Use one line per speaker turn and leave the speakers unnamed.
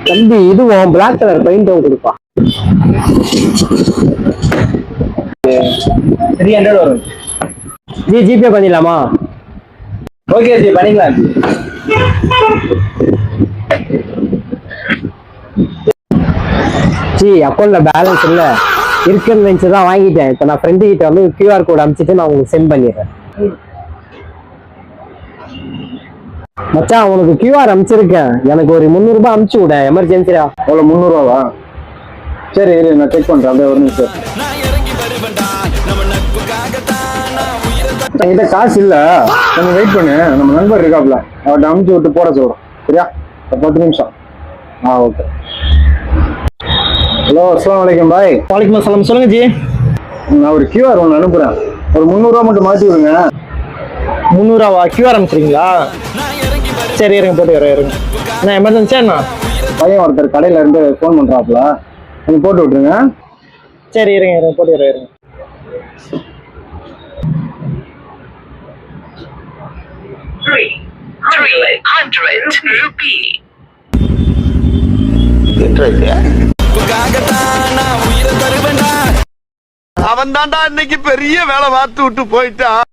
தம்பி இதுவும் black colour பெயிண்டும் கொடுப்பா.
300 வரும்.
ஜிபே பண்ணிடலாமா?
ஓகே ஜி, பண்ணிக்கலாம்.
அக்கௌண்ட்ல பேலன்ஸ் இல்ல, இருக்குன்னு நினைச்சுதான் வாங்கிட்டேன். இப்ப நான் ஃப்ரெண்டு கிட்ட வந்து QR கோட் அனுப்பிச்சிட்டு நான் உங்களுக்கு சென்ட் பண்ணிடுறேன். மச்சான் உனக்கு QR அனுப்பிச்சிருக்கேன், எனக்கு ஒரு 300 ரூபாய் அனுப்பிச்சு விட, எமர்ஜென்சியா.
அவ்வளோ 300 ரூபாவா? சரி நான் செக் பண்றேன், அப்படியே ஒரு நிமிஷம். என்கிட்ட காசு இல்ல, கொஞ்சம் வெயிட் பண்ணு. நம்ம நண்பர் இருக்காப்ல, அவர்கிட்ட அனுப்பிச்சு விட்டு போட சொல்றோம். சரியா? 10 நிமிஷம். ஓகே. ஹலோ, அஸ்ஸலாமு அலைக்கும் பாய்.
வலைக்கும் அஸ்ஸலாம். சொல்லுங்க ஜி.
நான் ஒரு QR ஒன்று அனுப்புறேன், ஒரு 300 ரூபா மட்டும் மாற்றி விடுங்க.
300 ரூபாவா? QR அனுப்பிச்சிருக்கீங்களா? சரி இருங்க, போட்டு இருங்க. என்ன எமர்ஜென்சியா என்ன?
பையன் ஒருத்தர் கடையில இருந்து ஃபோன் பண்றாப்ல, கொஞ்சம் போட்டு விட்டுருங்க.
சரி இருங்க, போட்டு இருங்க.
அவன் தான்டா இன்னைக்கு பெரிய வேலை பார்த்து விட்டு போயிட்டான்.